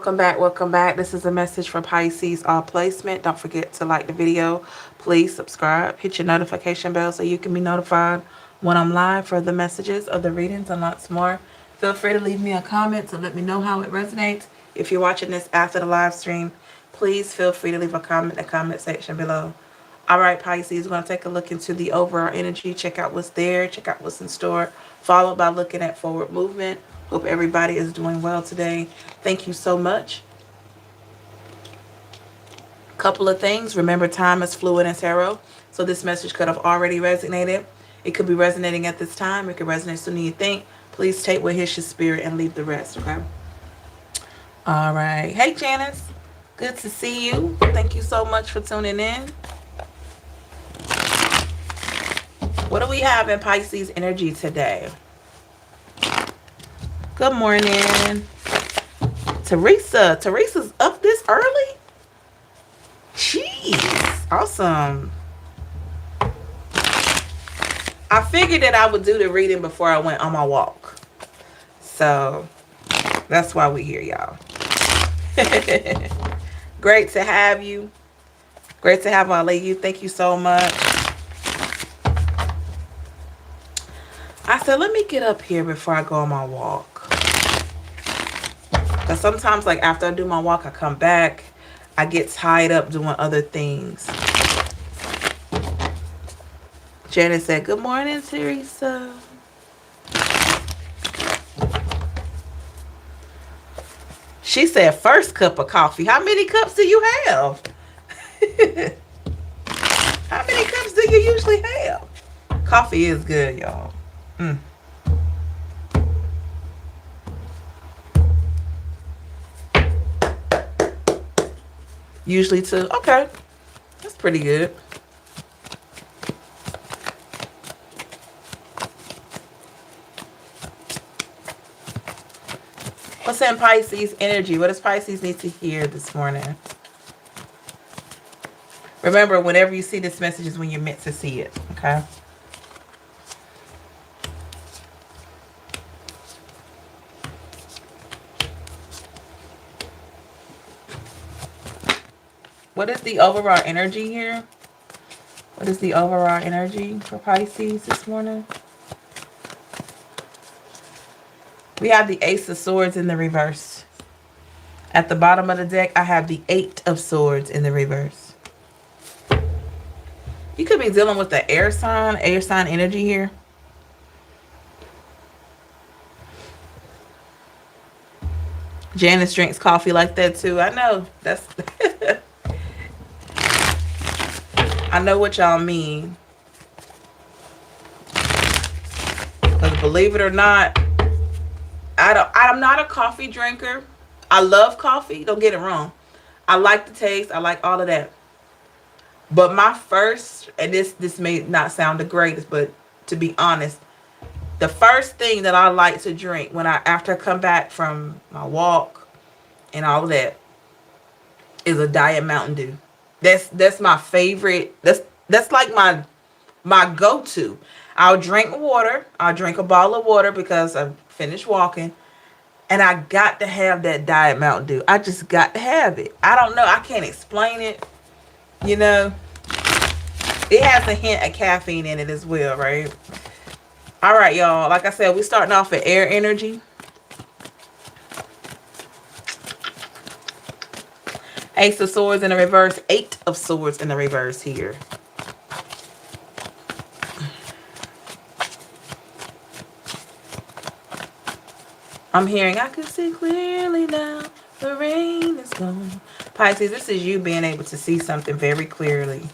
Welcome back. This is a message for Pisces all placement. Don't forget to like the video. Please subscribe. Hit your notification bell so you can be notified when I'm live for the messages of the readings and lots more. Feel free to leave me a comment to let me know how it resonates. If you're watching this after the live stream, please feel free to leave a comment in the comment section below. All right, Pisces, we're going to take a look into the overall energy, check out what's there, check out what's in store, followed by looking at forward movement. Hope everybody is doing well today. Thank you so much. Couple of things. Remember, time is fluid in tarot, so this message could have already resonated. It could be resonating at this time. It could resonate sooner than you think. Please take what hits your spirit and leave the rest, okay? All right. Hey, Janice. Good to see you. Thank you so much for tuning in. What do we have in Pisces energy today? Good morning. Teresa. Teresa's up this early? Jeez. Awesome. I figured that I would do the reading before I went on my walk. So, that's why we're here, y'all. Great to have you. Great to have all of you. Thank you so much. I said, let me get up here before I go on my walk. Because sometimes, like, after I do my walk, I come back. I get tied up doing other things. Janet said, good morning, Teresa. She said, first cup of coffee. How many cups do you have? How many cups do you usually have? Coffee is good, y'all. Usually two. Okay. That's pretty good. What's in Pisces energy? What does Pisces need to hear this morning? Remember, whenever you see this message is when you're meant to see it, okay? What is the overall energy here? What is the overall energy for Pisces this morning? We have the Ace of Swords in the reverse. At the bottom of the deck, I have the Eight of Swords in the reverse. You could be dealing with the air sign energy here. Janice drinks coffee like that too. I know. That's I know what y'all mean. Because believe it or not, I'm not a coffee drinker. I love coffee. Don't get it wrong. I like the taste. I like all of that. But my first, and this may not sound the greatest, but to be honest, the first thing that I like to drink after I come back from my walk and all of that is a Diet Mountain Dew. That's my favorite. That's like my go-to. I'll drink water. I'll drink a bottle of water because I've finished walking. And I got to have that Diet Mountain Dew. I just got to have it. I don't know. I can't explain it. You know, it has a hint of caffeine in it as well, right? All right, y'all. Like I said, we're starting off with air energy. Ace of Swords in the reverse. Eight of Swords in the reverse here. I'm hearing, I can see clearly now. The rain is gone. Pisces, this is you being able to see something very clearly.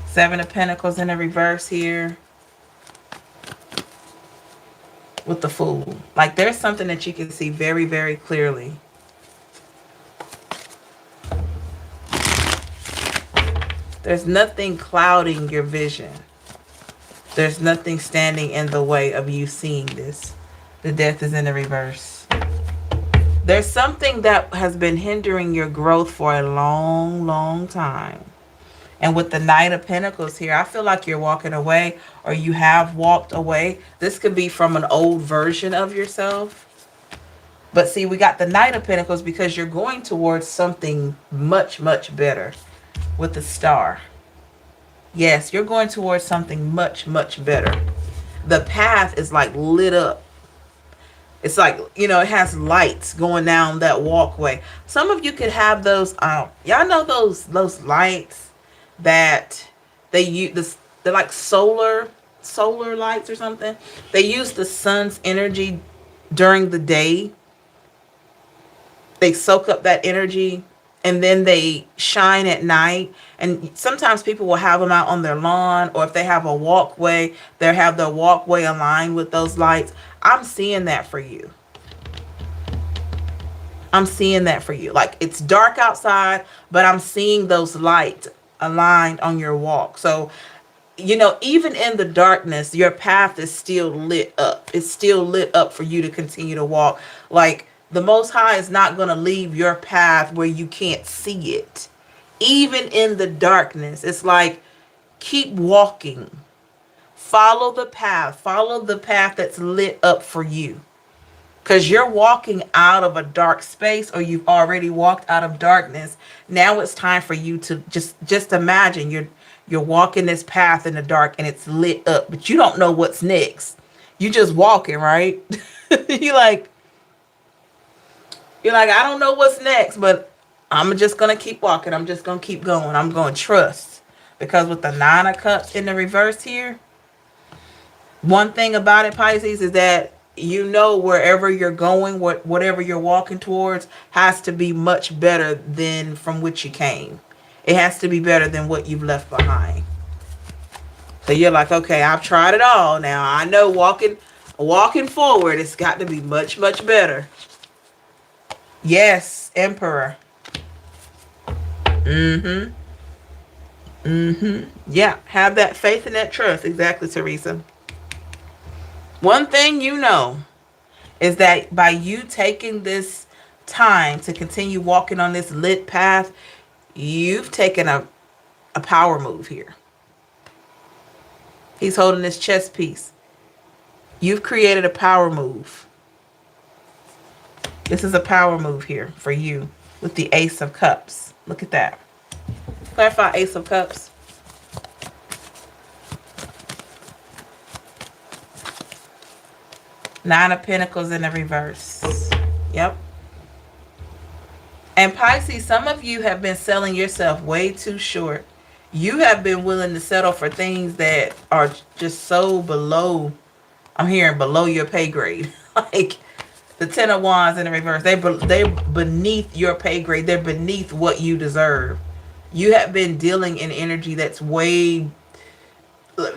Seven of Pentacles in the reverse here. With the Fool. Like there's something that you can see very, very clearly. There's nothing clouding your vision. There's nothing standing in the way of you seeing this. The Death is in the reverse. There's something that has been hindering your growth for a long, long time. And with the Knight of Pentacles here, I feel like you're walking away or you have walked away. This could be from an old version of yourself. But see, we got the Knight of Pentacles because you're going towards something much, much better with the Star. Yes, you're going towards something much, much better. The path is like lit up. It's like, it has lights going down that walkway. Some of you could have those, y'all know those lights that they use, this, they're like solar lights or something. They use the sun's energy during the day. They soak up that energy and then they shine at night. And sometimes people will have them out on their lawn, or if they have a walkway, they'll have their walkway aligned with those lights. I'm seeing that for you. I'm seeing that for you. Like, it's dark outside, but I'm seeing those lights aligned on your walk. So, even in the darkness, your path is still lit up. It's still lit up for you to continue to walk. Like, the Most High is not going to leave your path where you can't see it. Even in the darkness, it's like, keep walking. Follow the path. Follow the path that's lit up for you. Because you're walking out of a dark space, or you've already walked out of darkness. Now it's time for you to just imagine you're walking this path in the dark and it's lit up, but you don't know what's next. You just walking, right? you're like, I don't know what's next, but I'm just going to keep walking. I'm just going to keep going. I'm going to trust. Because with the Nine of Cups in the reverse here, one thing about it, Pisces, is that wherever you're going, whatever you're walking towards has to be much better than from which you came. It has to be better than what you've left behind. So you're like, okay, I've tried it all. Now I know walking forward, it's got to be much, much better. Yes, Emperor. Yeah, have that faith and that trust. Exactly, Teresa. One thing is that by you taking this time to continue walking on this lit path, you've taken a power move here. He's holding this chess piece. You've created a power move. This is a power move here for you with the Ace of Cups. Look at that. Clarify Ace of Cups. Nine of Pentacles in the reverse. Yep. And Pisces, some of you have been selling yourself way too short. You have been willing to settle for things that are just so below, I'm hearing below your pay grade. Like the Ten of Wands in the reverse. They're beneath your pay grade. They're beneath what you deserve. You have been dealing in energy that's way,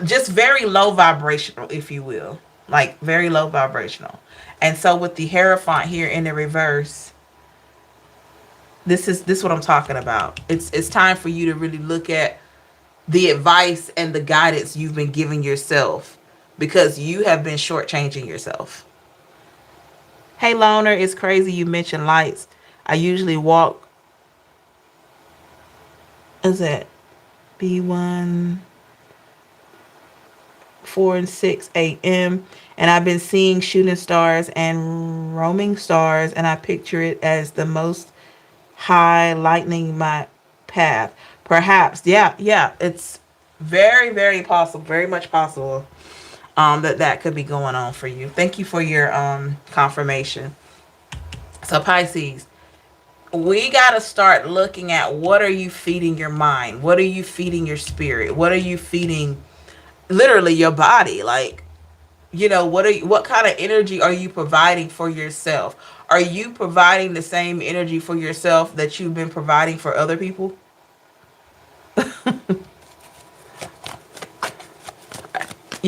just very low vibrational, if you will. Like very low vibrational. And so with the Hierophant here in the reverse, this is what I'm talking about. It's time for you to really look at the advice and the guidance you've been giving yourself, because you have been shortchanging yourself. Hey Loner, it's crazy you mentioned lights. I usually walk, is it B1 4 and 6 a.m. and I've been seeing shooting stars and roaming stars, and I picture it as the most high lightening my path. Perhaps, yeah, it's very, very possible, very much possible that could be going on for you. Thank you for your confirmation. So Pisces, we got to start looking at, what are you feeding your mind? What are you feeding your spirit? What are you feeding literally your body? Like, what kind of energy are you providing for yourself? Are you providing the same energy for yourself that you've been providing for other people?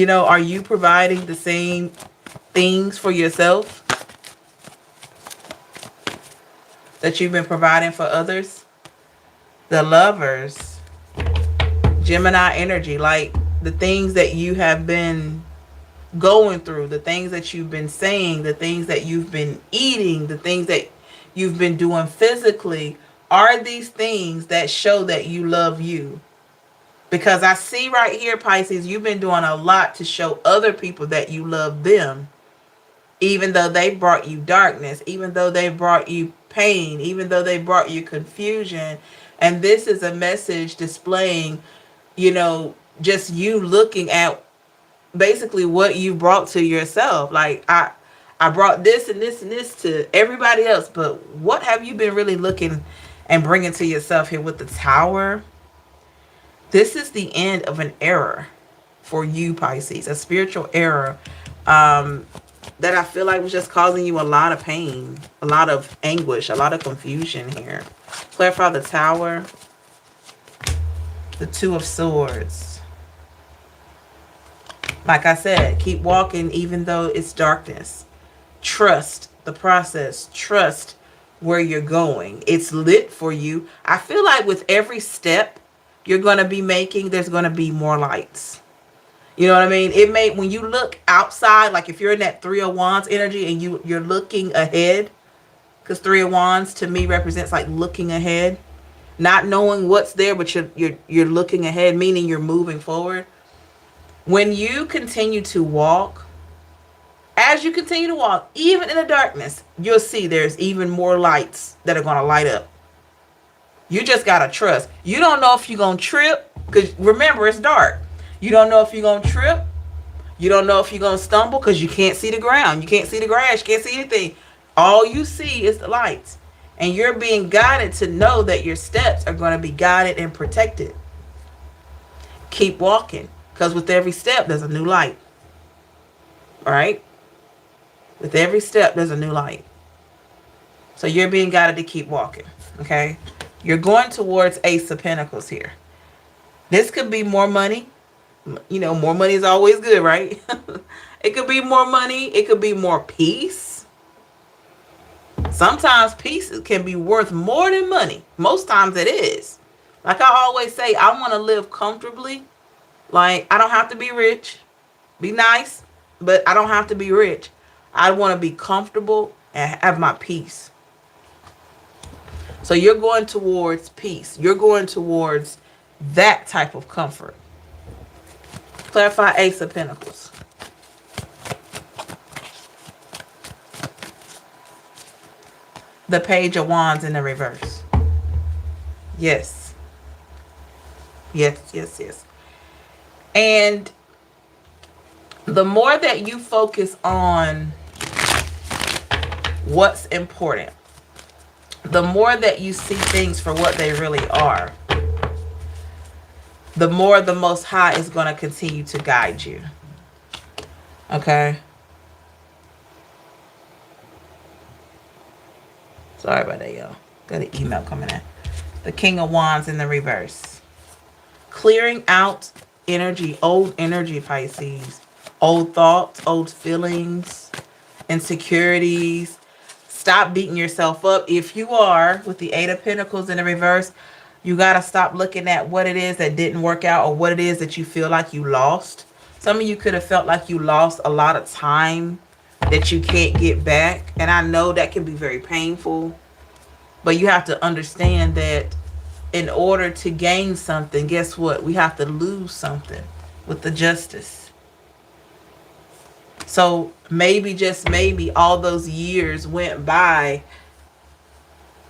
Are you providing the same things for yourself that you've been providing for others? The Lovers, Gemini energy, like the things that you have been going through, the things that you've been saying, the things that you've been eating, the things that you've been doing physically, are these things that show that you love you? Because I see right here, Pisces, you've been doing a lot to show other people that you love them. even though they brought you darkness, even though they brought you pain, even though they brought you confusion. And this is a message displaying, just you looking at basically what you brought to yourself. Like, I brought this and this and this to everybody else, but what have you been really looking and bringing to yourself here with the Tower? This is the end of an era for you, Pisces, a spiritual era that I feel like was just causing you a lot of pain, a lot of anguish, a lot of confusion here. Clarify the Tower, the Two of Swords. Like I said, keep walking even though it's darkness. Trust the process. Trust where you're going. It's lit for you. I feel like with every step you're going to be making, there's going to be more lights. You know what I mean? It may, when you look outside, like if you're in that Three of Wands energy and you're looking ahead, because Three of Wands to me represents like looking ahead, not knowing what's there, but you're looking ahead, meaning you're moving forward. When you continue to walk, as you continue to walk, even in the darkness, you'll see there's even more lights that are going to light up. You just got to trust. You don't know if you're going to trip, because remember, it's dark. You don't know if you're going to trip. You don't know if you're going to stumble because you can't see the ground. You can't see the grass. You can't see anything. All you see is the lights. And you're being guided to know that your steps are going to be guided and protected. Keep walking, because with every step, there's a new light. All right? With every step, there's a new light. So you're being guided to keep walking. Okay? You're going towards Ace of Pentacles here. This could be more money. More money is always good, right? It could be more money. It could be more peace. Sometimes peace can be worth more than money. Most times it is. Like I always say, I want to live comfortably. Like, I don't have to be rich. Be nice, but I don't have to be rich. I want to be comfortable and have my peace. So you're going towards peace. You're going towards that type of comfort. Clarify Ace of Pentacles. The Page of Wands in the reverse. Yes. Yes, yes, yes. And the more that you focus on what's important, the more that you see things for what they really are, the more the Most High is going to continue to guide you. Okay? Sorry about that, y'all. Got an email coming in. The King of Wands in the reverse. Clearing out energy, old energy, Pisces. Old thoughts, old feelings, insecurities. Stop beating yourself up. If you are with the Eight of Pentacles in the reverse, you got to stop looking at what it is that didn't work out or what it is that you feel like you lost. Some of you could have felt like you lost a lot of time that you can't get back. And I know that can be very painful. But you have to understand that in order to gain something, guess what? We have to lose something with the justice. So maybe, just maybe, all those years went by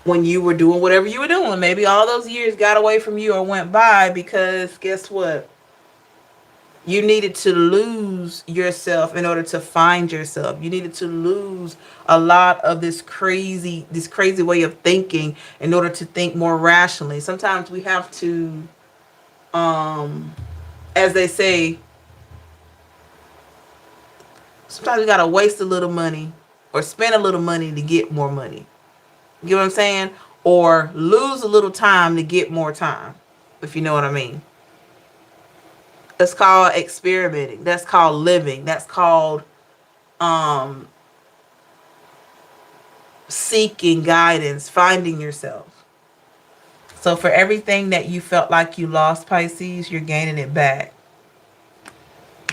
when you were doing whatever you were doing. Maybe all those years got away from you or went by because guess what? You needed to lose yourself in order to find yourself. You needed to lose a lot of this crazy way of thinking in order to think more rationally. Sometimes we have to, as they say, sometimes we got to waste a little money or spend a little money to get more money. You know what I'm saying? Or lose a little time to get more time, if you know what I mean. That's called experimenting. That's called living. That's called seeking guidance, finding yourself. So for everything that you felt like you lost, Pisces, you're gaining it back.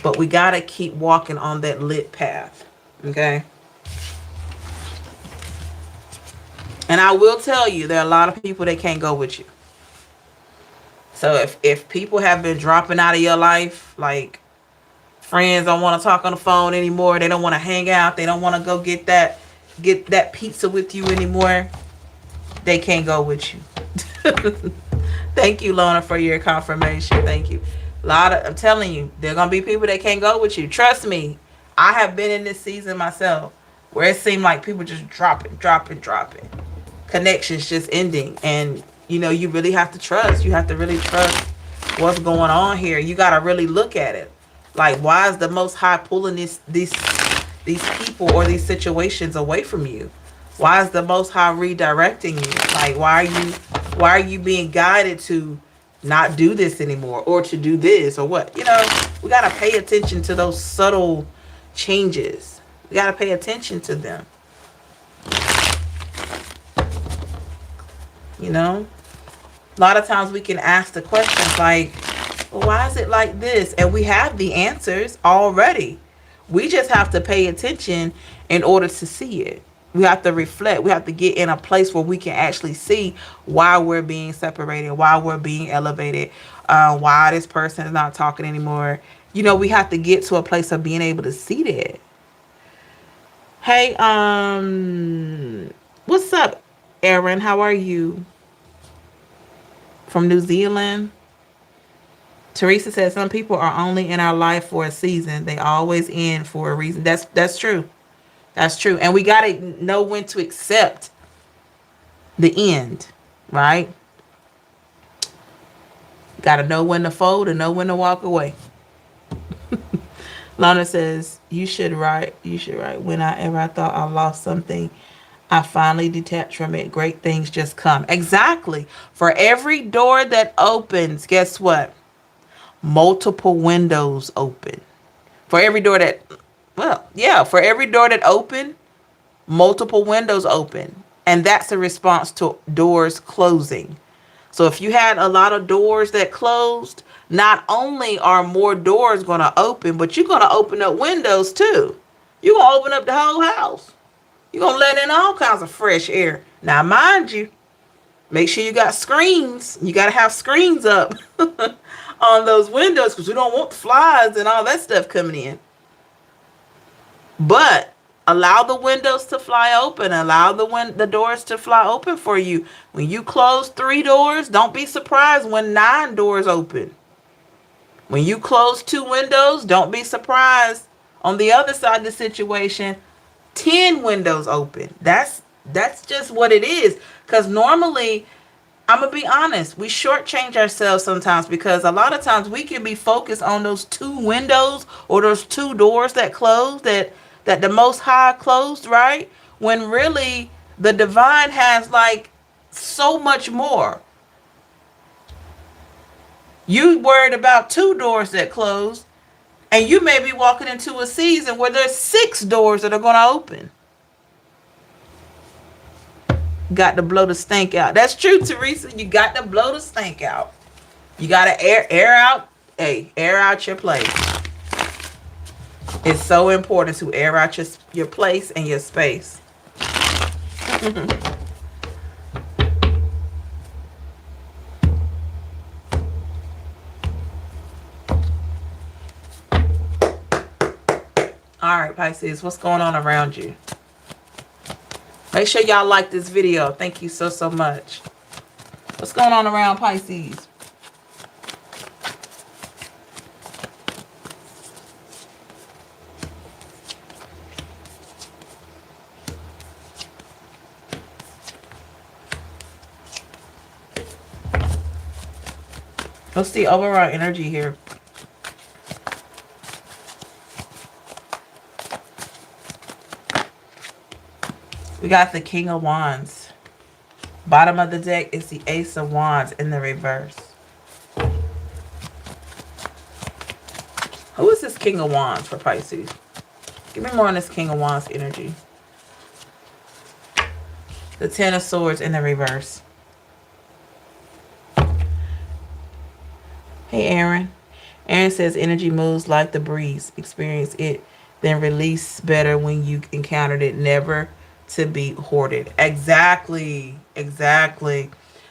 But we got to keep walking on that lit path. Okay? And I will tell you, there are a lot of people that can't go with you. So if people have been dropping out of your life, like Friends don't want to talk on the phone anymore. They don't want to hang out. They don't want to go get that pizza with you anymore. They can't go with you. Thank you, Lona, for your confirmation. Thank you. I'm telling you, there are gonna be people that can't go with you. Trust me. I have been in this season myself where it seemed like people just dropping. Connections just ending. And you really have to trust. You have to really trust what's going on here. You gotta really look at it. Like, why is the most high pulling these people or these situations away from you? Why is the most high redirecting you? Like, why are you being guided to not do this anymore or to do this or what? We got to pay attention to those subtle changes. We got to pay attention to them. A lot of times we can ask the questions like, well, why is it like this? And we have the answers already. We just have to pay attention in order to see it. We have to reflect. We have to get in a place where we can actually see why we're being separated, why we're being elevated, why this person is not talking anymore. We have to get to a place of being able to see that. Hey, what's up, Aaron? How are you? From New Zealand. Teresa says some people are only in our life for a season. They always end for a reason. That's true. That's true. And we got to know when to accept the end, right? Got to know when to fold and know when to walk away. Lana says, you should write. Whenever I thought I lost something, I finally detached from it. Great things just come. Exactly. For every door that opens, guess what? Multiple windows open. For every door that open, multiple windows open. And that's a response to doors closing. So if you had a lot of doors that closed, not only are more doors going to open, but you're going to open up windows too. You're going to open up the whole house. You're going to let in all kinds of fresh air. Now, mind you, make sure you got screens. You got to have screens up on those windows because we don't want flies and all that stuff coming in. But allow the windows to fly open. Allow the doors to fly open for you. When you close 3 doors, don't be surprised when 9 doors open. When you close 2 windows, don't be surprised on the other side of the situation, 10 windows open. That's just what it is. Because normally, I'm going to be honest, we shortchange ourselves sometimes because a lot of times we can be focused on those 2 windows or those 2 doors that close, that the Most High closed, right? When really the divine has like so much more. You worried about 2 doors that closed, and you may be walking into a season where there's 6 doors that are going to open. Got to blow the stink out. That's true, Teresa. You got to blow the stink out. You got to air out. Hey, air out your place. It's so important to air out your place and your space. All right, Pisces, what's going on around you? Make sure y'all like this video. Thank you so much. What's going on around Pisces? What's the overall energy here? We got the King of Wands. Bottom of the deck is the Ace of Wands in the reverse. Who is this King of Wands for Pisces? Give me more on this King of Wands energy. The Ten of Swords in the reverse. Hey, Aaron. Aaron says energy moves like the breeze. Experience it, then release better when you encountered it. Never to be hoarded. Exactly.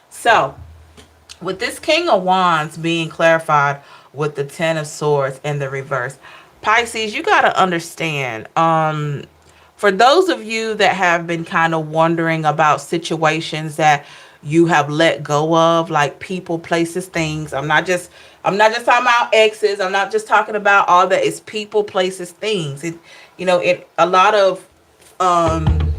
So with this King of Wands being clarified with the Ten of Swords in the reverse, Pisces, you got to understand. For those of you that have been kind of wondering about situations that you have let go of, like people, places, things. I'm not just talking about exes. I'm not just talking about all that. It's people, places, things. It a lot of um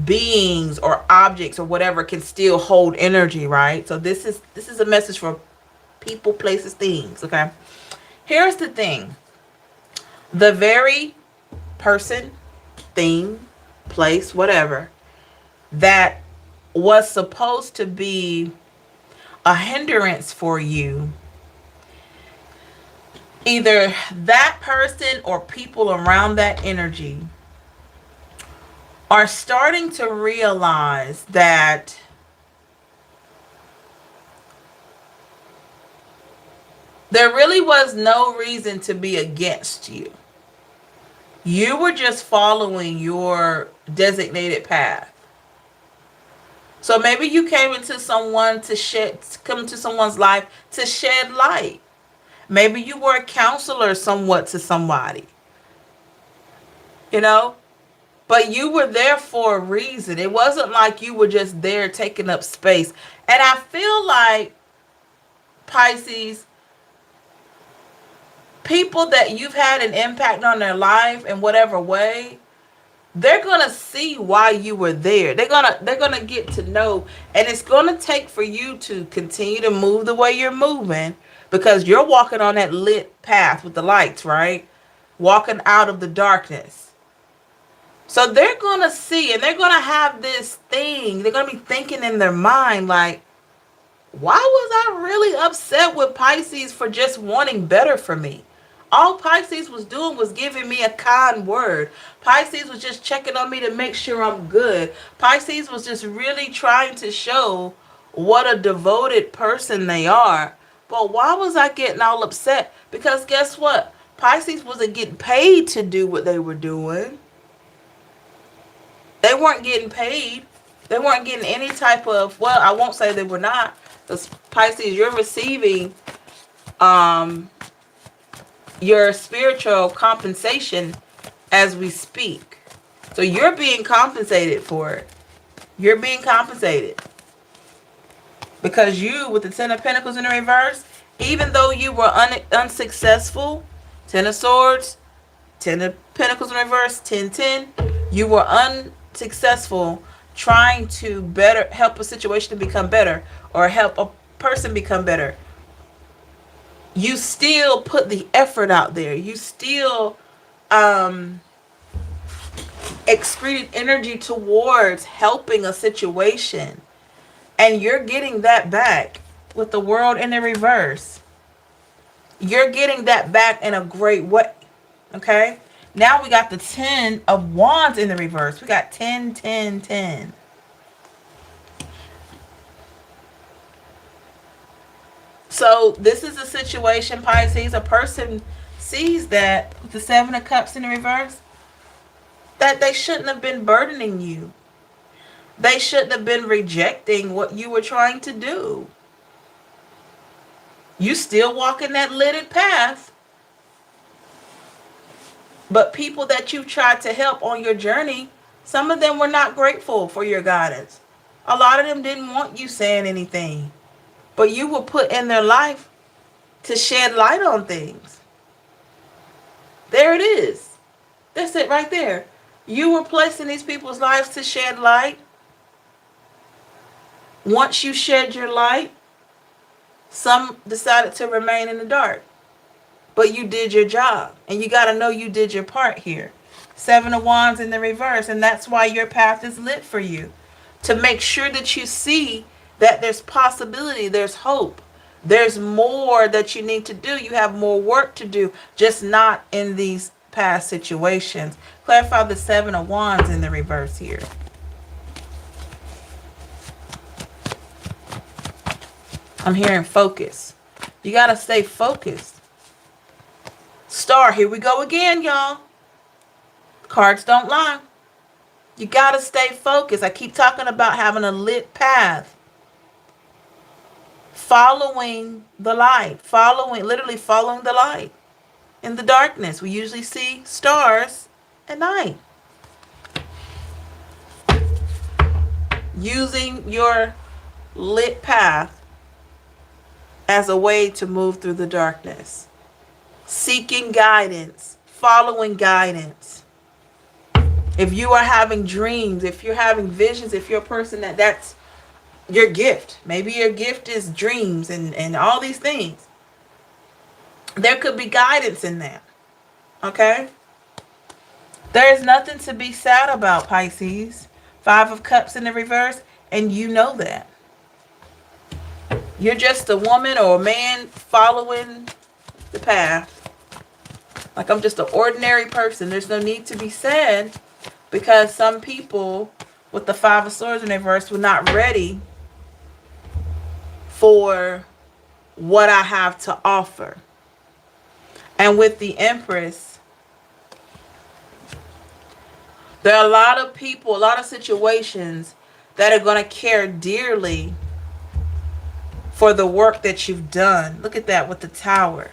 beings or objects or whatever can still hold energy, right? So this is a message for people, places, things, okay? Here's the thing. The very person, thing, place, whatever, that was supposed to be a hindrance for you, either that person or people around that energy are starting to realize that there really was no reason to be against you. You were just following your designated path. So maybe you came into someone to come into someone's life to shed light. Maybe you were a counselor somewhat to somebody, you know? But you were there for a reason. It wasn't like you were just there taking up space. And I feel like, Pisces, people that you've had an impact on their life in whatever way, they're gonna see why you were there. They're gonna get to know, and it's gonna take for you to continue to move the way you're moving, because you're walking on that lit path with the lights, right? Walking out of the darkness. So they're gonna see, and they're gonna have this thing. They're gonna be thinking in their mind like, why was I really upset with Pisces for just wanting better for me? All Pisces was doing was giving me a kind word. Pisces was just checking on me to make sure I'm good. Pisces was just really trying to show what a devoted person they are. But why was I getting all upset? Because guess what? Pisces wasn't getting paid to do what they were doing. They weren't getting paid. They weren't getting any type of, well, I won't say they were not. Because Pisces, you're receiving your spiritual compensation as we speak. So you're being compensated for it. You're being compensated. Because you, with the Ten of Pentacles in the reverse, even though you were unsuccessful, Ten of Swords, Ten of Pentacles in reverse, 10-10, you were unsuccessful trying to better help a situation to become better or help a person become better. You still put the effort out there. You still excreted energy towards helping a situation. And you're getting that back with the World in the reverse. You're getting that back in a great way. Okay? Now we got the 10 of Wands in the reverse. We got 10, 10, 10. So this is a situation, Pisces, a person sees that with the Seven of Cups in the reverse, that they shouldn't have been burdening you. They shouldn't have been rejecting what you were trying to do. You still walking that lighted path. But people that you tried to help on your journey, some of them were not grateful for your guidance. A lot of them didn't want you saying anything. But you were put in their life to shed light on things. There it is. That's it right there. You were placed in these people's lives to shed light. Once you shed your light, some decided to remain in the dark. But you did your job. And you got to know you did your part here. Seven of Wands in the reverse. And that's why your path is lit for you. To make sure that you see that there's possibility, there's hope. There's more that you need to do. You have more work to do, just not in these past situations. Clarify the Seven of Wands in the reverse here. I'm hearing focus. You got to stay focused. Star, here we go again, y'all. Cards don't lie. You got to stay focused. I keep talking about having a lit path. Following the light. Literally following the light. in the darkness. We usually see stars at night. Using your lit path as a way to move through the darkness. Seeking guidance, following guidance. If you are having dreams, if you're having visions, if you're a person that's your gift. Maybe your gift is dreams and all these things. There could be guidance in that. Okay? There is nothing to be sad about, Pisces. 5 of Cups in the reverse, and you know that. You're just a woman or a man following the path. Like, I'm just an ordinary person. There's no need to be sad because some people with the 5 of Swords in reverse were not ready for what I have to offer. And with the Empress, there are a lot of people, a lot of situations that are going to care dearly for the work that you've done. Look at that with the Tower.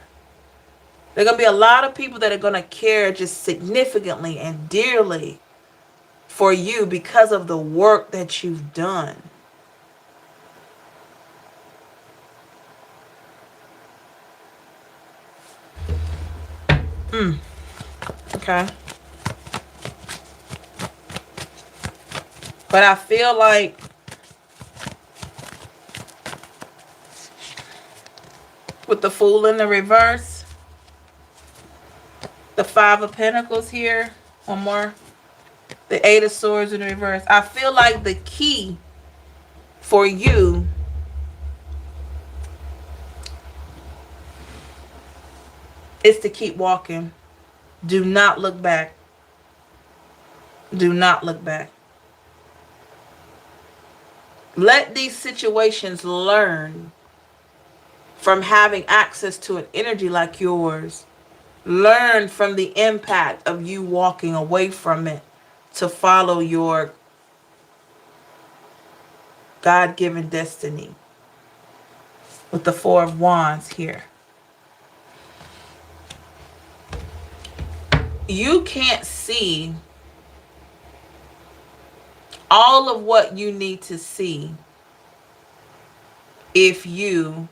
There are going to be a lot of people that are going to care just significantly and dearly for you because of the work that you've done. Okay. But I feel like with the Fool in the reverse, the 5 of Pentacles here, one more, the 8 of Swords in the reverse. I feel like the key for you is to keep walking. Do not look back. Do not look back. Let these situations learn from having access to an energy like yours. Learn from the impact of you walking away from it to follow your God-given destiny. With the 4 of Wands here. You can't see all of what you need to see if you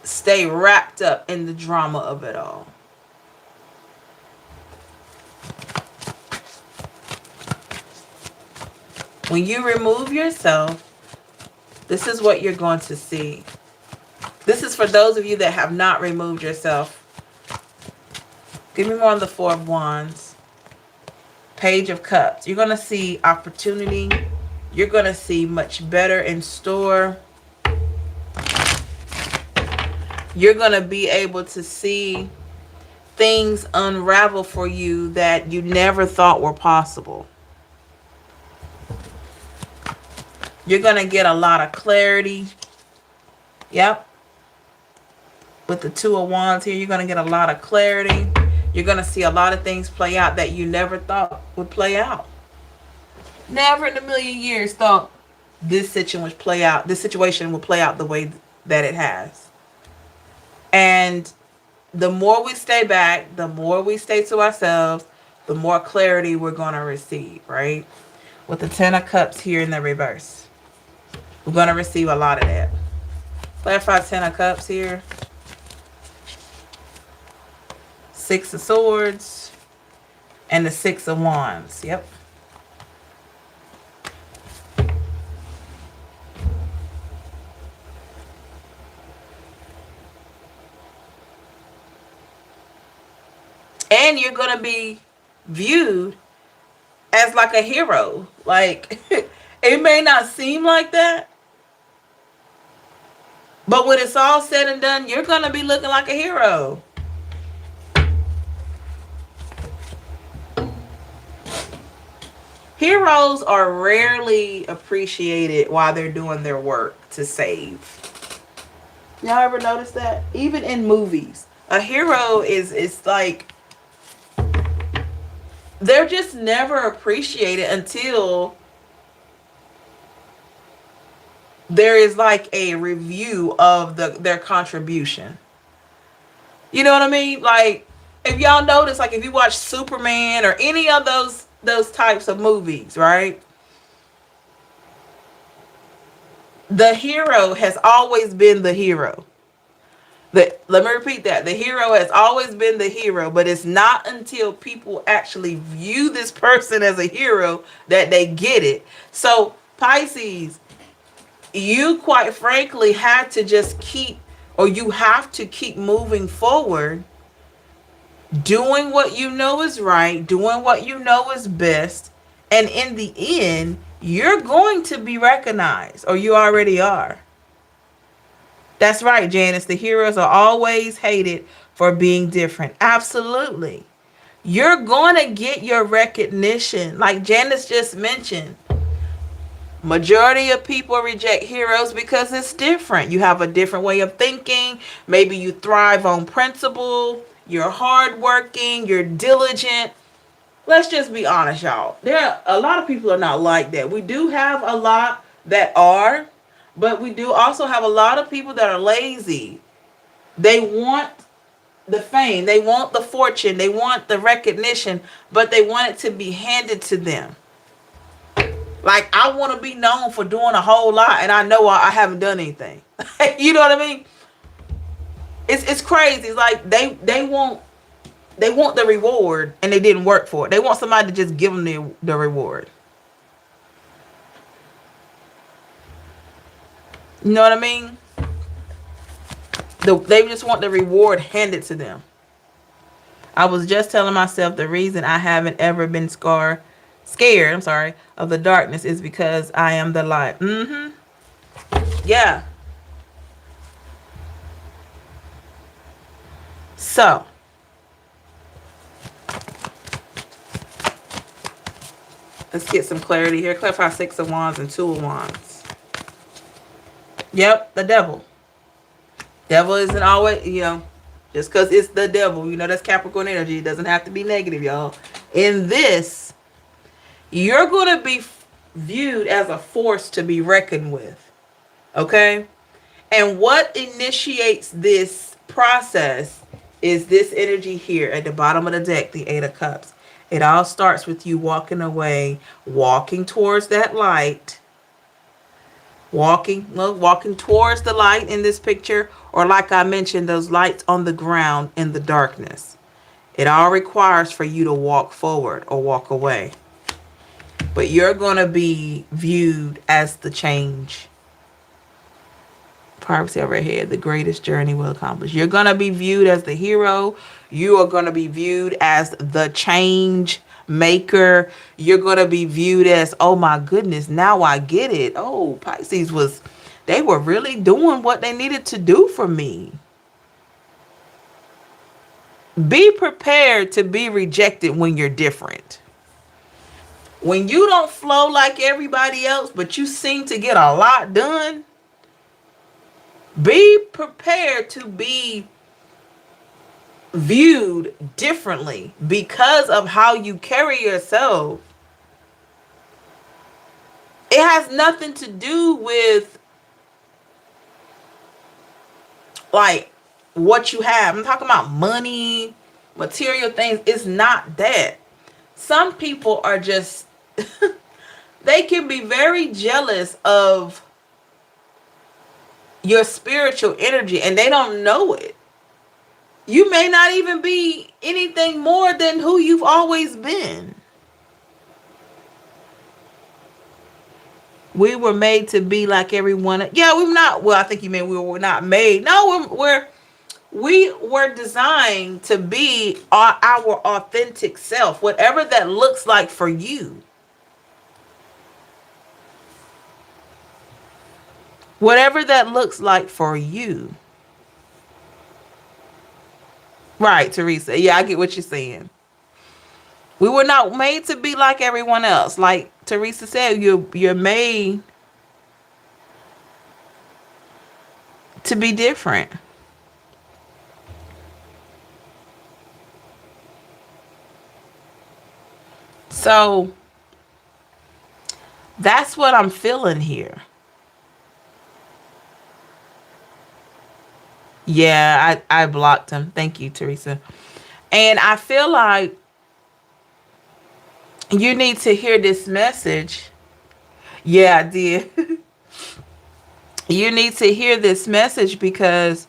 stay wrapped up in the drama of it all. When you remove yourself, this is what you're going to see. This is for those of you that have not removed yourself. Give me more on the 4 of Wands. Page of Cups. You're going to see opportunity. You're going to see much better in store. You're going to be able to see things unravel for you that you never thought were possible. You're going to get a lot of clarity. Yep. With the 2 of Wands here, you're going to get a lot of clarity. You're going to see a lot of things play out that you never thought would play out. Never in a million years thought this situation would play out. This situation will play out the way that it has. And the more we stay back, the more we stay to ourselves, the more clarity we're going to receive, right? With the 10 of Cups here in the reverse. We're going to receive a lot of that. Clarify 10 of Cups here. 6 of Swords. And the 6 of Wands. Yep. And you're going to be viewed as like a hero. Like, it may not seem like that. But when it's all said and done, you're going to be looking like a hero. Heroes are rarely appreciated while they're doing their work to save. Y'all ever notice that? Even in movies. A hero is like, they're just never appreciated until there is like a review of their contribution. You know what I mean? Like, if y'all notice, like if you watch Superman or any of those types of movies, right? The hero has always been the hero. Let me repeat that. The hero has always been the hero, but it's not until people actually view this person as a hero that they get it. So, Pisces, you quite frankly had to just keep, or you have to keep moving forward, doing what you know is right, doing what you know is best, and in the end, you're going to be recognized, or you already are. That's right, Janice. The heroes are always hated for being different. Absolutely. You're going to get your recognition. Like Janice just mentioned, majority of people reject heroes because it's different. You have a different way of thinking. Maybe you thrive on principle. You're hardworking. You're diligent. Let's just be honest, y'all. There are a lot of people are not like that. We do have a lot that are, but we do also have a lot of people that are lazy. They want the fame, they want the fortune, they want the recognition, but they want it to be handed to them. Like, I want to be known for doing a whole lot, and I know I haven't done anything. You know what I mean? It's crazy. It's like they want the reward, and they didn't work for it. They want somebody to just give them the reward. You know what I mean? They just want the reward handed to them. I was just telling myself the reason I haven't ever been scared, of the darkness is because I am the light. Yeah. So, let's get some clarity here. Clarify 6 of Wands and 2 of Wands. Yep, the devil. Devil isn't always, just because it's the devil, that's Capricorn energy. It doesn't have to be negative, y'all. In this, you're going to be viewed as a force to be reckoned with. Okay? And what initiates this process is this energy here at the bottom of the deck, the 8 of Cups. It all starts with you walking away, walking towards that light, walking towards the light in this picture, or like I mentioned, those lights on the ground in the darkness. It all requires for you to walk forward or walk away. But you're going to be viewed as the change. Privacy overhead, the greatest journey will accomplish. You're going to be viewed as the hero. You are going to be viewed as the change maker. You're going to be viewed as, oh my goodness, now I get it. Oh, Pisces they were really doing what they needed to do for me. Be prepared to be rejected when you're different. When you don't flow like everybody else, but you seem to get a lot done, be prepared to be viewed differently because of how you carry yourself. It has nothing to do with like what you have. I'm talking about money, material things. It's not that. Some people are just they can be very jealous of your spiritual energy and they don't know it. You may not even be anything more than who you've always been. We were made to be like everyone. Yeah, we're not. Well, I think you mean we were not made. No, we were designed to be our authentic self, whatever that looks like for you. Whatever that looks like for you. Right, Teresa. Yeah, I get what you're saying. We were not made to be like everyone else. Like Teresa said, you're made to be different. So that's what I'm feeling here. Yeah, I blocked him. Thank you, Teresa. And I feel like you need to hear this message. Yeah, I did. You need to hear this message because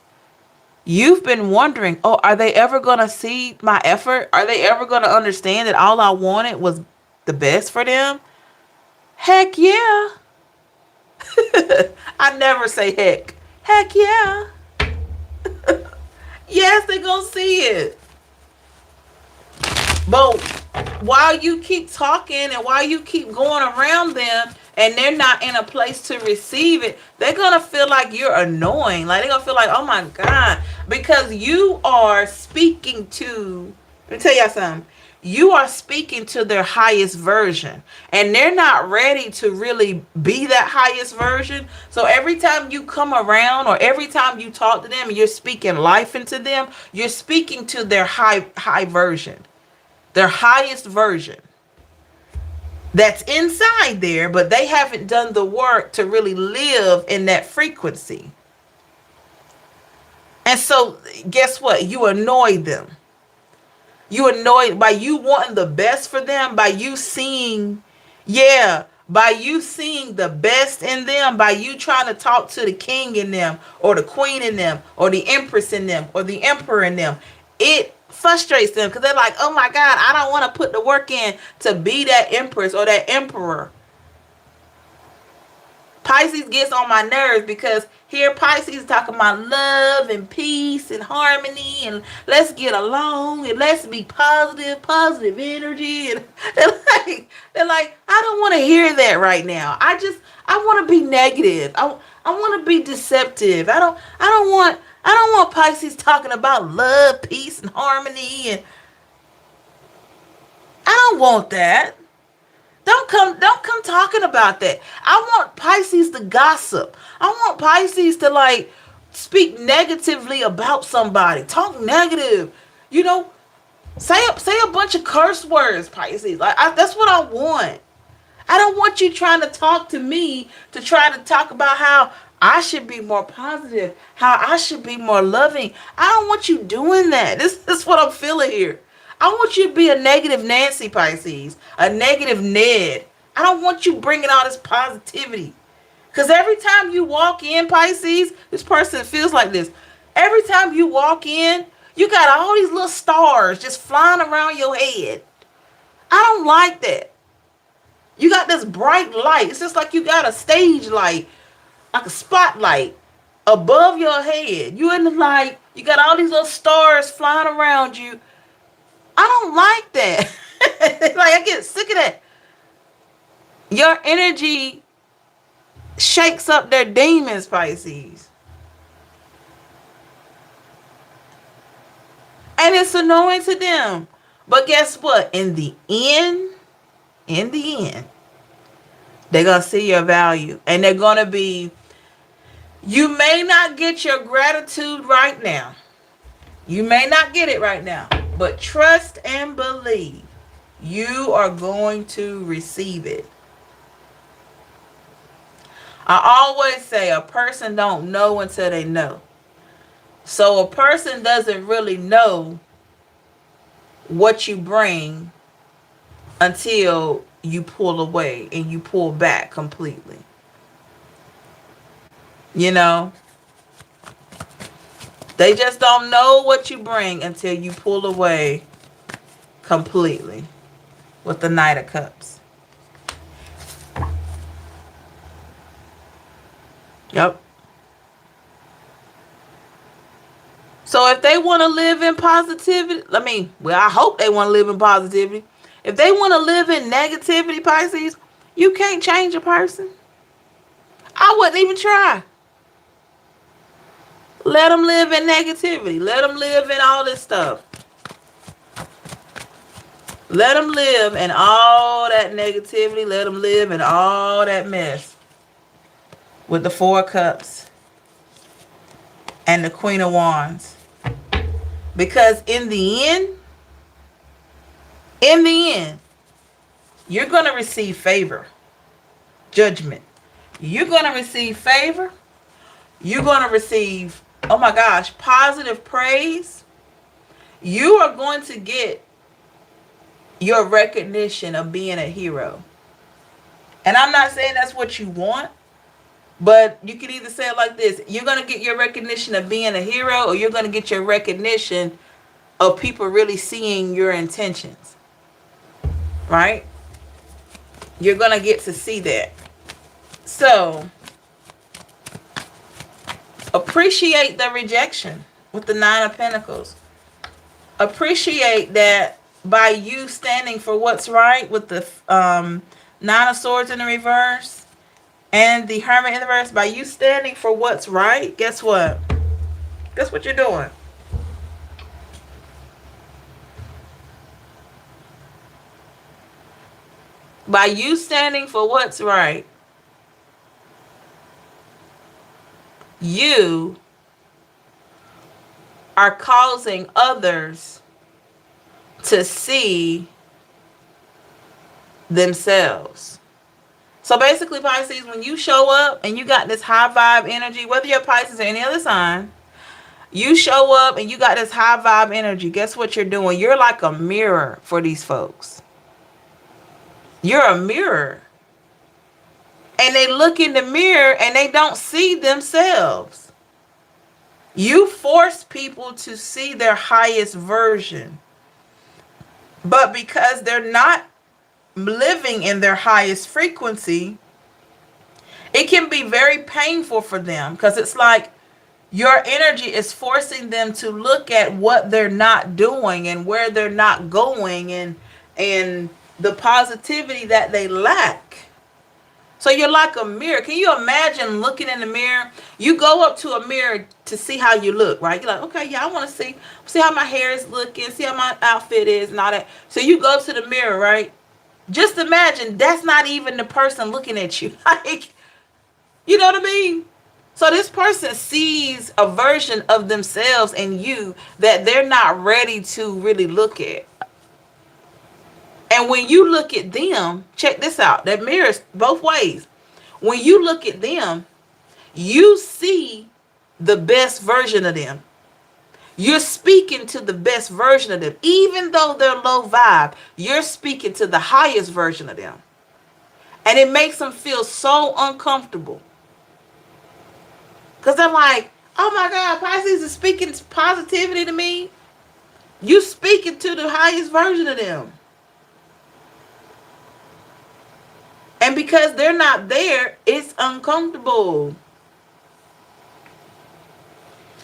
you've been wondering, oh, are they ever going to see my effort? Are they ever going to understand that all I wanted was the best for them? Heck yeah. I never say heck. Heck yeah. Yes, they're going to see it. But while you keep talking and while you keep going around them and they're not in a place to receive it, they're going to feel like you're annoying. Like they're going to feel like, oh my God. Because you are speaking to, let me tell y'all something. You are speaking to their highest version. And they're not ready to really be that highest version. So every time you come around or every time you talk to them and you're speaking life into them, you're speaking to their high version, their highest version that's inside there, but they haven't done the work to really live in that frequency. And so, guess what? You annoy them. You annoy by you wanting the best for them, by you seeing, yeah, by you seeing the best in them, by you trying to talk to the king in them, or the queen in them, or the empress in them, or the emperor in them. It frustrates them because they're like, oh my God, I don't want to put the work in to be that empress or that emperor. Pisces gets on my nerves because here Pisces talking about love and peace and harmony and let's get along and let's be positive energy. And they're like, I don't want to hear that right now. I want to be negative. I want to be deceptive. I don't want Pisces talking about love, peace, and harmony. And I don't want that. Don't come talking about that. I want Pisces to gossip. I want Pisces to like speak negatively about somebody. Talk negative. You know, say a bunch of curse words, Pisces. That's what I want. I don't want you trying to talk to me to try to talk about how I should be more positive, how I should be more loving. I don't want you doing that. This is what I'm feeling here. I want you to be a negative Nancy, Pisces, a negative Ned. I don't want you bringing all this positivity. Because every time you walk in, Pisces, this person feels like this. Every time you walk in, you got all these little stars just flying around your head. I don't like that. You got this bright light. It's just like you got a stage light, like a spotlight above your head. You in the light. You got all these little stars flying around you. I don't like that. Like, I get sick of that. Your energy shakes up their demons, Pisces. And it's annoying to them. But guess what? In the end, they're going to see your value. And they're going to be, you may not get your gratitude right now. You may not get it right now. But trust and believe you are going to receive it. I always say a person don't know until they know. So a person doesn't really know what you bring until you pull away and you pull back completely. You know? They just don't know what you bring until you pull away completely with the Knight of Cups. Yep. So if they want to live in positivity, I hope they want to live in positivity. If they want to live in negativity, Pisces, you can't change a person. I wouldn't even try. Let them live in negativity. Let them live in all this stuff. Let them live in all that negativity. Let them live in all that mess. With the Four of Cups and the Queen of Wands. Because in the end, you're going to receive favor. Judgment. You're going to receive favor. You're going to receive oh my gosh, positive praise, you are going to get your recognition of being a hero. And I'm not saying that's what you want, but you can either say it like this: you're going to get your recognition of being a hero, or you're going to get your recognition of people really seeing your intentions, right? You're going to get to see that. So, appreciate the rejection with the Nine of Pentacles. Appreciate that by you standing for what's right with the Nine of Swords in the reverse and the Hermit in the reverse. By you standing for what's right, guess what? Guess what you're doing? By you standing for what's right, you are causing others to see themselves. So basically, Pisces, when you show up and you got this high vibe energy, whether you're Pisces or any other sign, you show up and you got this high vibe energy, guess what you're doing? You're like a mirror for these folks. You're a mirror. And they look in the mirror and they don't see themselves. You force people to see their highest version. But because they're not living in their highest frequency, it can be very painful for them, because it's like your energy is forcing them to look at what they're not doing and where they're not going, and the positivity that they lack. So you're like a mirror. Can you imagine looking in the mirror? You go up to a mirror to see how you look, right? You're like, okay, yeah, I want to see how my hair is looking, see how my outfit is and all that. So you go to the mirror, right? Just imagine that's not even the person looking at you. Like, you know what I mean? So this person sees a version of themselves in you that they're not ready to really look at. And when you look at them, check this out. That mirrors both ways. When you look at them, you see the best version of them. You're speaking to the best version of them. Even though they're low vibe, you're speaking to the highest version of them. And it makes them feel so uncomfortable. Because they're like, oh my God, Pisces is speaking positivity to me. You speaking to the highest version of them. And because they're not there, it's uncomfortable.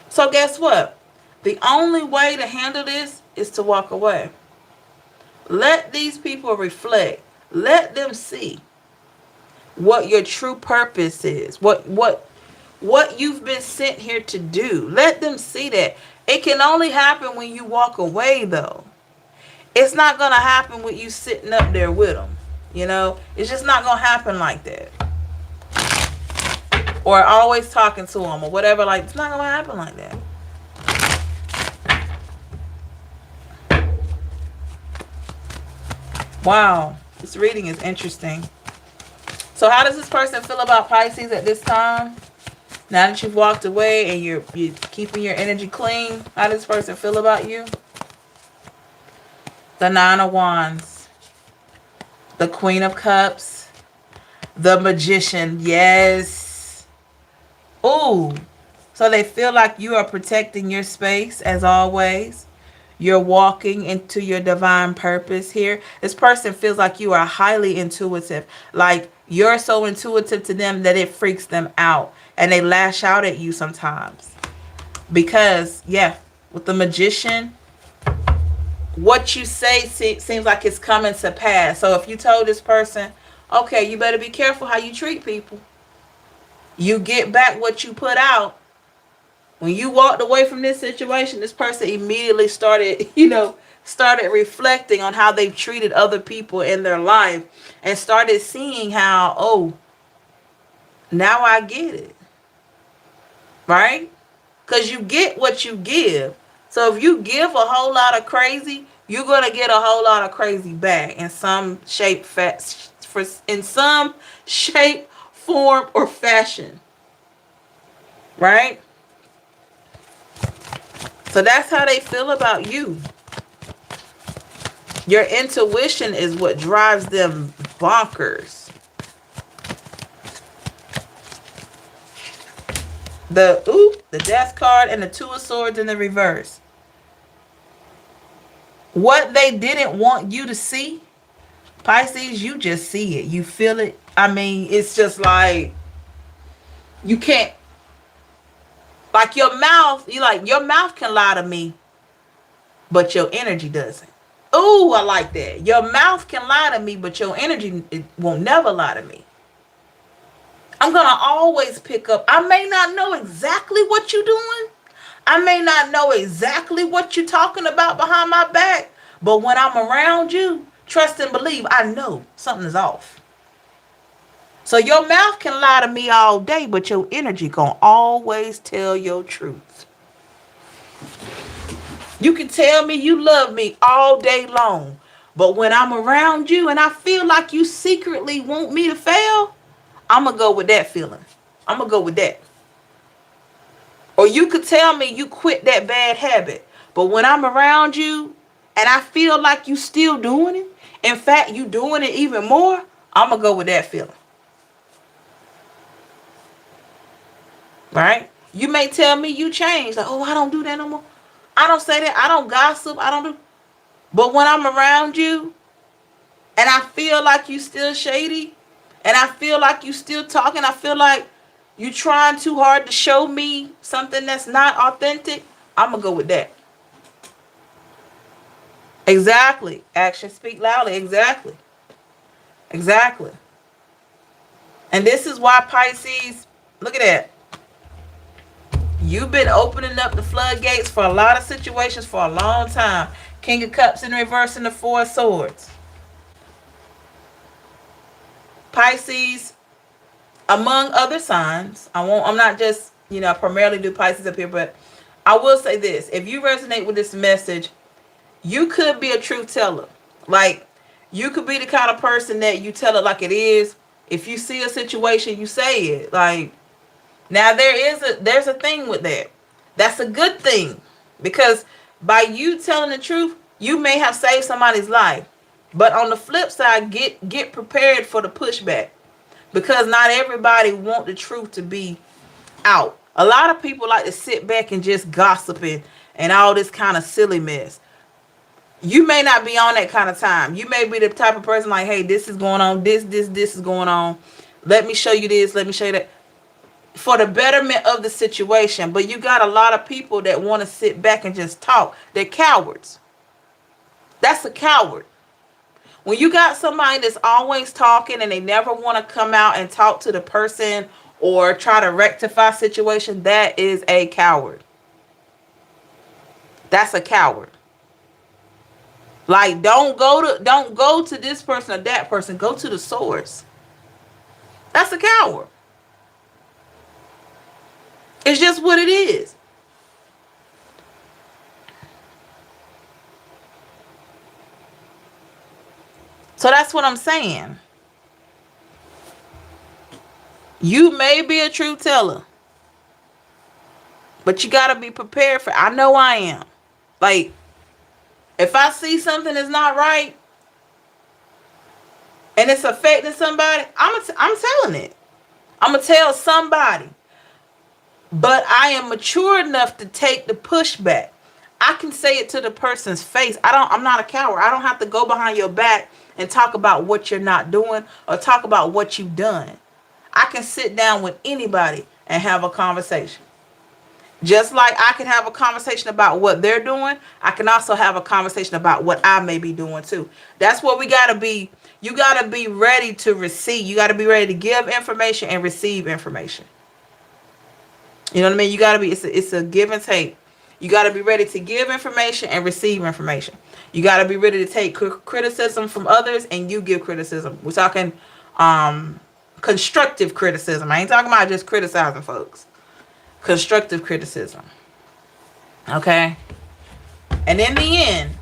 So guess what? The only way to handle this is to walk away. Let these people reflect. Let them see what your true purpose is. What you've been sent here to do. Let them see that. It can only happen when you walk away, though. It's not going to happen with you sitting up there with them. You know, it's just not going to happen like that. Or always talking to them or whatever. Like, it's not going to happen like that. Wow, this reading is interesting. So how does this person feel about Pisces at this time? Now that you've walked away and you're keeping your energy clean, how does this person feel about you? The Nine of Wands, the Queen of Cups, the Magician. Yes. Ooh. So they feel like you are protecting your space as always. You're walking into your divine purpose here. This person feels like you are highly intuitive. Like you're so intuitive to them that it freaks them out. And they lash out at you sometimes. Because, yeah, with the Magician, what you say seems like it's coming to pass. So if you told this person, okay, you better be careful how you treat people. You get back what you put out. When you walked away from this situation, this person immediately started reflecting on how they've treated other people in their life and started seeing how, oh, now I get it. Right? Because you get what you give. So if you give a whole lot of crazy, you're going to get a whole lot of crazy back in some shape, form, or fashion. Right? So that's how they feel about you. Your intuition is what drives them bonkers. The Death card and the Two of Swords in the reverse. What they didn't want you to see, Pisces, you just see it. You feel it. I mean, it's just like you can't. Like your mouth, your mouth can lie to me, but your energy doesn't. Ooh, I like that. Your mouth can lie to me, but your energy it won't never lie to me. I'm going to always pick up. I may not know exactly what you're doing. I may not know exactly what you're talking about behind my back. But when I'm around you, trust and believe, I know something is off. So your mouth can lie to me all day, but your energy going to always tell your truth. You can tell me you love me all day long. But when I'm around you and I feel like you secretly want me to fail, I'm going to go with that feeling. I'm going to go with that. Or you could tell me you quit that bad habit. But when I'm around you and I feel like you still doing it, in fact, you doing it even more, I'm going to go with that feeling. Right? You may tell me you changed. Like, oh, I don't do that no more. I don't say that. I don't gossip. I don't do. But when I'm around you and I feel like you still shady and I feel like you still talking, I feel like you trying too hard to show me something that's not authentic, I'm going to go with that. Exactly. Actions speak loudly. Exactly. Exactly. And this is why Pisces, look at that. You've been opening up the floodgates for a lot of situations for a long time. King of Cups in reverse and the Four of Swords. Pisces, among other signs, I'm not just, primarily do Pisces up here, but I will say this. If you resonate with this message, you could be a truth teller. Like, you could be the kind of person that you tell it like it is. If you see a situation, you say it. Like, now there's a thing with that. That's a good thing. Because by you telling the truth, you may have saved somebody's life. But on the flip side, get prepared for the pushback. Because not everybody want the truth to be out. A lot of people like to sit back and just gossip and all this kind of silly mess. You may not be on that kind of time. You may be the type of person like, hey, this is going on. This is going on. Let me show you this. Let me show you that. For the betterment of the situation. But you got a lot of people that want to sit back and just talk. They're cowards. That's a coward. When you got somebody that's always talking and they never want to come out and talk to the person or try to rectify situation, that is a coward. That's a coward. Like, don't go to this person or that person. Go to the source. That's a coward. It's just what it is. So that's what I'm saying. You may be a truth teller, but you got to be prepared for it. I know I am. Like, if I see something that's not right and it's affecting somebody, I'm telling it. I'm going to tell somebody. But I am mature enough to take the pushback. I can say it to the person's face. I'm not a coward. I don't have to go behind your back and talk about what you're not doing or talk about what you've done. I can sit down with anybody and have a conversation. Just like I can have a conversation about what they're doing, I can also have a conversation about what I may be doing too. That's what we got to be. You got to be ready to receive. You got to be ready to give information and receive information. You know what I mean? You got to be, it's a give and take. You got to be ready to give information and receive information. You got to be ready to take criticism from others and you give criticism. We're talking constructive criticism. I ain't talking about just criticizing folks. Constructive criticism. Okay? And in the end,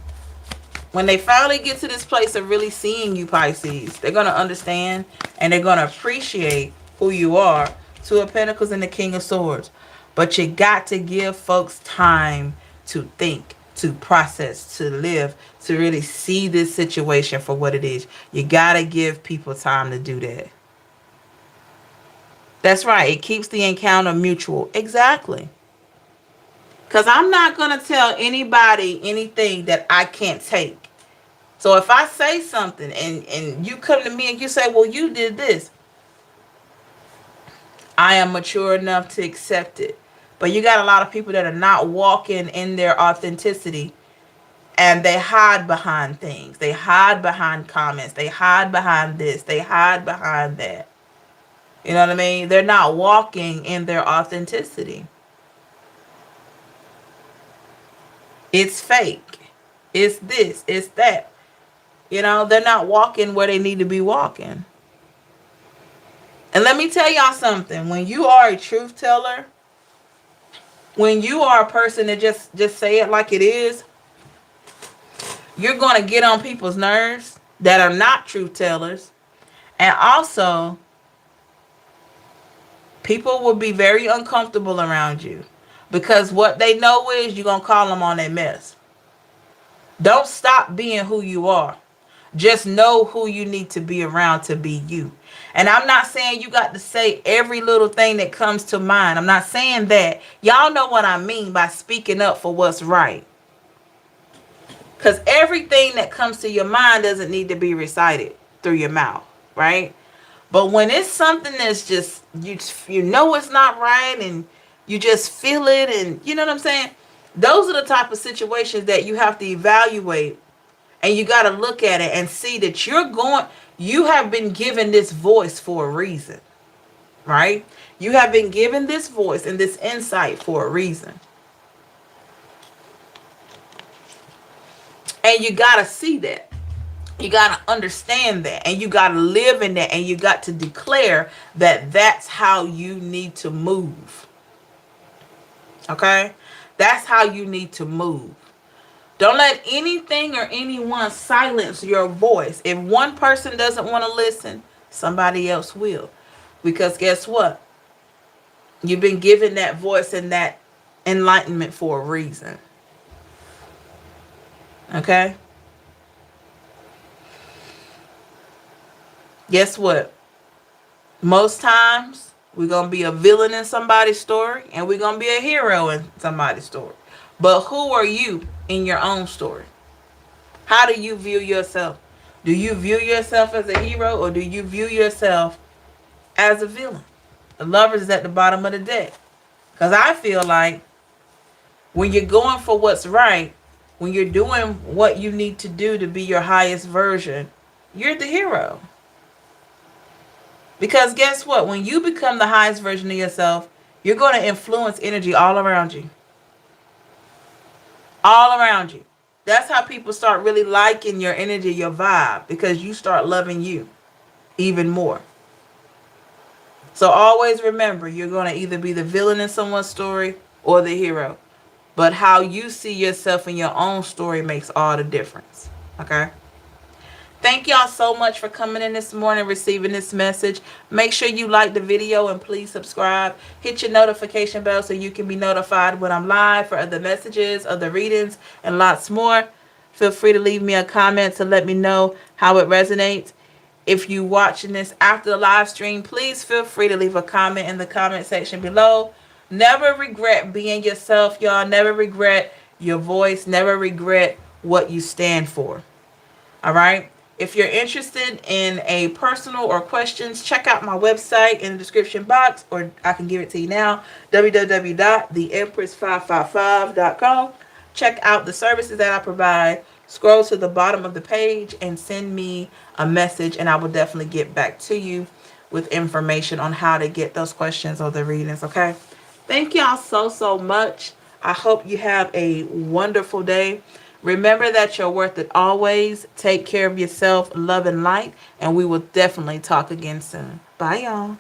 when they finally get to this place of really seeing you, Pisces, they're going to understand and they're going to appreciate who you are. Two of Pentacles and the King of Swords. But you got to give folks time to think, to process, to live, to really see this situation for what it is. You gotta give people time to do that. That's right. It keeps the encounter mutual. Exactly. Because I'm not going to tell anybody anything that I can't take. So if I say something and you come to me and you say, well, you did this, I am mature enough to accept it. But you got a lot of people that are not walking in their authenticity, and they hide behind things. They hide behind comments. They hide behind this. They hide behind that. You know what I mean? They're not walking in their authenticity. It's fake. It's this. It's that. You know, they're not walking where they need to be walking. And let me tell y'all something. When you are a truth teller, when you are a person that just say it like it is, you're going to get on people's nerves that are not truth tellers. And also, people will be very uncomfortable around you because what they know is you're going to call them on their mess. Don't stop being who you are. Just know who you need to be around to be you. And I'm not saying you got to say every little thing that comes to mind. I'm not saying that. Y'all know what I mean by speaking up for what's right. Because everything that comes to your mind doesn't need to be recited through your mouth, right? But when it's something that's just, you know it's not right and you just feel it and you know what I'm saying? Those are the type of situations that you have to evaluate. And you got to look at it and see that you have been given this voice for a reason, right? You have been given this voice and this insight for a reason. And you got to see that. You got to understand that. And you got to live in that. And you got to declare that that's how you need to move. Okay? That's how you need to move. Don't let anything or anyone silence your voice. If one person doesn't want to listen, somebody else will. Because guess what? You've been given that voice and that enlightenment for a reason. Okay? Guess what? Most times, we're going to be a villain in somebody's story, and we're going to be a hero in somebody's story. But who are you in your own story? How do you view yourself? Do you view yourself as a hero, or do you view yourself as a villain? The Lovers is at the bottom of the deck. Because I feel like when you're going for what's right, when you're doing what you need to do to be your highest version, you're the hero. Because guess what? When you become the highest version of yourself, you're going to influence energy all around you. All around you. That's how people start really liking your energy, your vibe, because you start loving you even more. So always remember, you're going to either be the villain in someone's story or the hero. But how you see yourself in your own story makes all the difference. Okay? Thank y'all so much for coming in this morning, receiving this message. Make sure you like the video and please subscribe. Hit your notification bell so you can be notified when I'm live for other messages, other readings, and lots more. Feel free to leave me a comment to let me know how it resonates. If you're watching this after the live stream, please feel free to leave a comment in the comment section below. Never regret being yourself, y'all. Never regret your voice. Never regret what you stand for. All right? If you're interested in a personal or questions, check out my website in the description box, or I can give it to you now, www.theempress555.com. Check out the services that I provide. Scroll to the bottom of the page and send me a message, and I will definitely get back to you with information on how to get those questions or the readings, okay? Thank y'all so much. I hope you have a wonderful day. Remember that you're worth it always. Take care of yourself, love and light, and we will definitely talk again soon. Bye, y'all.